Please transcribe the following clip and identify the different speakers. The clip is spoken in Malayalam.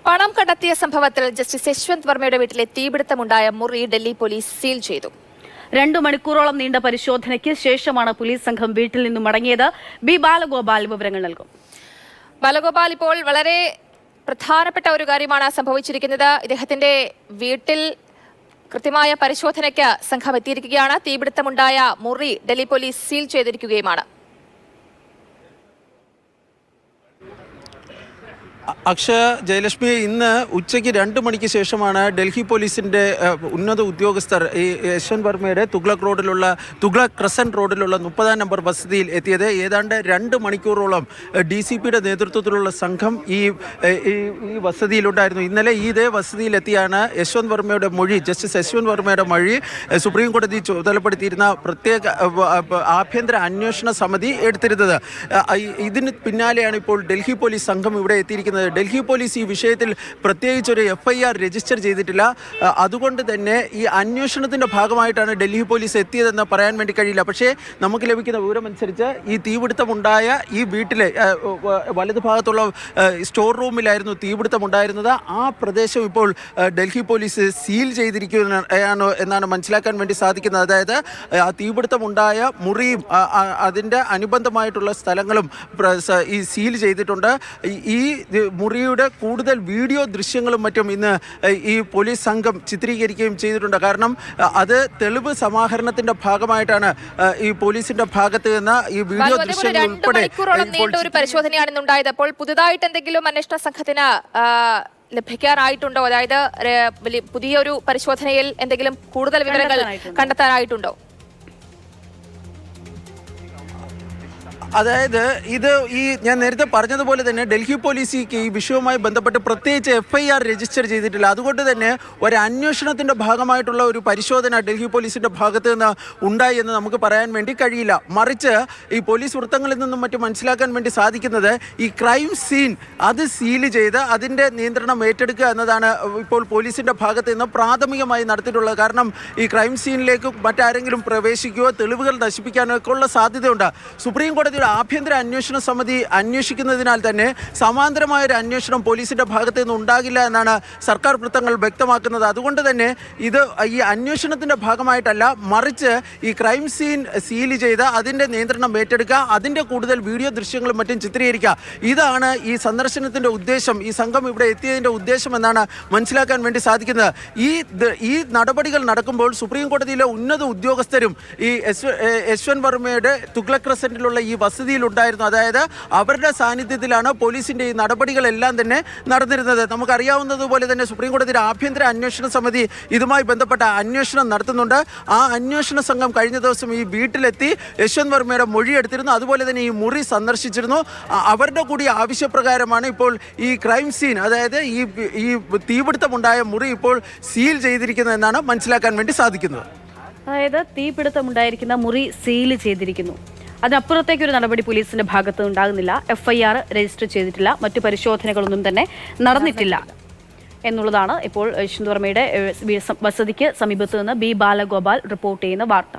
Speaker 1: പണം കടത്തിയ സംഭവത്തിൽ ജസ്റ്റിസ് യശ്വന്ത് വർമ്മയുടെ വീട്ടിലെ തീപിടുത്തമുണ്ടായ മുറി ഡൽഹി പോലീസ് സീൽ ചെയ്തു.
Speaker 2: 2 മണിക്കൂറോളം നീണ്ട പരിശോധനയ്ക്ക് ശേഷമാണ് പോലീസ് സംഘം വീട്ടിൽ നിന്നും മടങ്ങിയത്. ബി ബാലഗോപാൽ വിവരങ്ങൾ നൽകും.
Speaker 1: ബാലഗോപാൽ, ഇപ്പോൾ വളരെ പ്രധാനപ്പെട്ട ഒരു കാര്യമാണ് സംഭവിച്ചിരിക്കുന്നത്. ഇദ്ദേഹത്തിന്റെ വീട്ടിൽ കൃത്യമായ പരിശോധനയ്ക്ക് സംഘം എത്തിയിരിക്കുകയാണ്. തീപിടുത്തമുണ്ടായ മുറി ഡൽഹി പോലീസ് സീൽ ചെയ്തിരിക്കുകയുമാണ്.
Speaker 3: അക്ഷയ, ജയലക്ഷ്മി, ഇന്ന് ഉച്ചയ്ക്ക് 2 മണിക്ക് ശേഷമാണ് ഡൽഹി പോലീസിൻ്റെ ഉന്നത ഉദ്യോഗസ്ഥർ ഈ യശ്വന്ത് വർമ്മയുടെ തുഗ്ലക് ക്രസന്റ് റോഡിലുള്ള 30-ാം നമ്പർ വസതിയിൽ എത്തിയത്. ഏതാണ്ട് 2 മണിക്കൂറോളം DCPയുടെ നേതൃത്വത്തിലുള്ള സംഘം ഈ വസതിയിലുണ്ടായിരുന്നു. ഇന്നലെ ഇതേ വസതിയിലെത്തിയാണ് ജസ്റ്റിസ് യശ്വന്ത് വർമ്മയുടെ മൊഴി സുപ്രീം കോടതി ചുമതലപ്പെടുത്തിയിരുന്ന പ്രത്യേക ആഭ്യന്തര അന്വേഷണ സമിതി എടുത്തിരുന്നത്. ഇതിന് പിന്നാലെയാണ് ഇപ്പോൾ ഡൽഹി പോലീസ് സംഘം ഇവിടെ എത്തിയിരിക്കുന്നത്. ഡൽഹി പോലീസ് ഈ വിഷയത്തിൽ പ്രത്യേകിച്ചൊരു FIR രജിസ്റ്റർ ചെയ്തിട്ടില്ല. അതുകൊണ്ട് തന്നെ ഈ അന്വേഷണത്തിൻ്റെ ഭാഗമായിട്ടാണ് ഡൽഹി പോലീസ് എത്തിയതെന്ന് പറയാൻ വേണ്ടി കഴിയില്ല. പക്ഷേ നമുക്ക് ലഭിക്കുന്ന വിവരമനുസരിച്ച് ഈ തീപിടുത്തമുണ്ടായ ഈ വീട്ടിലെ വലതുഭാഗത്തുള്ള സ്റ്റോർ റൂമിലായിരുന്നു തീപിടുത്തമുണ്ടായിരുന്നത്. ആ പ്രദേശം ഇപ്പോൾ ഡൽഹി പോലീസ് സീൽ ചെയ്തിരിക്കുകയാണ് എന്നാണ് മനസ്സിലാക്കാൻ വേണ്ടി സാധിക്കുന്നത്. അതായത് ആ തീപിടുത്തമുണ്ടായ മുറിയും അതിൻ്റെ അനുബന്ധമായിട്ടുള്ള സ്ഥലങ്ങളും ഈ സീൽ ചെയ്തിട്ടുണ്ട്. ഈ മുറിയുടെ കൂടുതൽ വീഡിയോ ദൃശ്യങ്ങളും മറ്റും ഇന്ന് ഈ പോലീസ് സംഘം ചിത്രീകരിക്കുകയും ചെയ്തിട്ടുണ്ട്. കാരണം അത് തെളിവ് സമാഹരണത്തിന്റെ ഭാഗമായിട്ടാണ് ഈ പോലീസിന്റെ ഭാഗത്ത് നിന്ന് ഈ വീഡിയോ ദൃശ്യങ്ങൾ ഉൾപ്പെടെ
Speaker 1: ഒരു പരിശോധനയാണ് ഉണ്ടായത്. അപ്പോൾ പുതുതായിട്ട് എന്തെങ്കിലും അന്വേഷണ സംഘത്തിന് ലഭിക്കാറായിട്ടുണ്ടോ? അതായത് പുതിയൊരു പരിശോധനയിൽ എന്തെങ്കിലും കൂടുതൽ വിവരങ്ങൾ കണ്ടെത്താനായിട്ടുണ്ടോ?
Speaker 3: അതായത് ഞാൻ നേരത്തെ പറഞ്ഞതുപോലെ തന്നെ ഡൽഹി പോലീസ് ഈ വിഷയവുമായി ബന്ധപ്പെട്ട് പ്രത്യേകിച്ച് FIR രജിസ്റ്റർ ചെയ്തിട്ടില്ല. അതുകൊണ്ട് തന്നെ ഒരു അന്വേഷണത്തിൻ്റെ ഭാഗമായിട്ടുള്ള ഒരു പരിശോധന ഡൽഹി പോലീസിൻ്റെ ഭാഗത്ത് നിന്ന് ഉണ്ടായി എന്ന് നമുക്ക് പറയാൻ വേണ്ടി കഴിയില്ല. മറിച്ച് ഈ പോലീസ് വൃത്തങ്ങളിൽ നിന്നും മറ്റും മനസ്സിലാക്കാൻ വേണ്ടി സാധിക്കുന്നത് ഈ ക്രൈം സീൻ അത് സീൽ ചെയ്ത് അതിൻ്റെ നിയന്ത്രണം ഏറ്റെടുക്കുക എന്നതാണ് ഇപ്പോൾ പോലീസിൻ്റെ ഭാഗത്ത് നിന്ന് പ്രാഥമികമായി നടത്തിയിട്ടുള്ളത്. കാരണം ഈ ക്രൈം സീനിലേക്ക് മറ്റാരെങ്കിലും പ്രവേശിക്കുകയോ തെളിവുകൾ നശിപ്പിക്കാനോ ഒക്കെ ഉള്ള സാധ്യതയുണ്ട്. സുപ്രീം കോടതി ആഭ്യന്തര അന്വേഷണ സമിതി അന്വേഷിക്കുന്നതിനാൽ തന്നെ സമാന്തരമായ ഒരു അന്വേഷണം പോലീസിന്റെ ഭാഗത്ത് നിന്ന് ഉണ്ടാകില്ല എന്നാണ് സർക്കാർ വൃത്തങ്ങൾ വ്യക്തമാക്കുന്നത്. അതുകൊണ്ട് തന്നെ ഇത് ഈ അന്വേഷണത്തിന്റെ ഭാഗമായിട്ടല്ല, മറിച്ച് ഈ ക്രൈം സീൻ സീൽ ചെയ്ത് അതിന്റെ നിയന്ത്രണം ഏറ്റെടുക്കുക, അതിന്റെ കൂടുതൽ വീഡിയോ ദൃശ്യങ്ങളും മറ്റും ചിത്രീകരിക്കുക. ഇതാണ് ഈ സന്ദർശനത്തിന്റെ ഉദ്ദേശം, ഈ സംഘം ഇവിടെ എത്തിയതിന്റെ ഉദ്ദേശം എന്നാണ് മനസ്സിലാക്കാൻ വേണ്ടി സാധിക്കുന്നത്. ഈ നടപടികൾ നടക്കുമ്പോൾ സുപ്രീം കോടതിയിലെ ഉന്നത ഉദ്യോഗസ്ഥരും ഈ യശ്വന്ത് വർമ്മയുടെ തുഗ്ലക് ക്രസന്റിലുള്ള ഈ വസതിയിലുണ്ടായിരുന്നു. അതായത് അവരുടെ സാന്നിധ്യത്തിലാണ് പോലീസിന്റെ ഈ നടപടികളെല്ലാം തന്നെ നടന്നിരുന്നത്. നമുക്കറിയാവുന്നതുപോലെ തന്നെ സുപ്രീം കോടതിയുടെ ആഭ്യന്തര അന്വേഷണ സമിതി ഇതുമായി ബന്ധപ്പെട്ട അന്വേഷണം നടത്തുന്നുണ്ട്. ആ അന്വേഷണ സംഘം കഴിഞ്ഞ ദിവസം ഈ വീട്ടിലെത്തി യശ്വന്ത് വർമ്മയുടെ മൊഴിയെടുത്തിരുന്നു. അതുപോലെ തന്നെ ഈ മുറി സന്ദർശിച്ചിരുന്നു. അവരുടെ കൂടി ആവശ്യപ്രകാരമാണ് ഇപ്പോൾ ഈ ക്രൈം സീൻ, അതായത് ഈ തീപിടുത്തമുണ്ടായ മുറി ഇപ്പോൾ സീൽ ചെയ്തിരിക്കുന്നതെന്നാണ് മനസ്സിലാക്കാൻ വേണ്ടി സാധിക്കുന്നത്.
Speaker 2: അതായത് തീപിടുത്തമുണ്ടായിരിക്കുന്ന മുറി സീൽ ചെയ്തിരിക്കുന്നു. അതിനപ്പുറത്തേക്കൊരു നടപടി പോലീസിന്റെ ഭാഗത്ത് ഉണ്ടാകുന്നില്ല. FIR രജിസ്റ്റർ ചെയ്തിട്ടില്ല. മറ്റു പരിശോധനകളൊന്നും തന്നെ നടന്നിട്ടില്ല എന്നുള്ളതാണ് ഇപ്പോൾ യശ്വന്ത് വർമ്മയുടെ വസതിക്ക് സമീപത്ത് നിന്ന് ബി ബാലഗോപാൽ റിപ്പോർട്ട് ചെയ്യുന്ന വാർത്ത.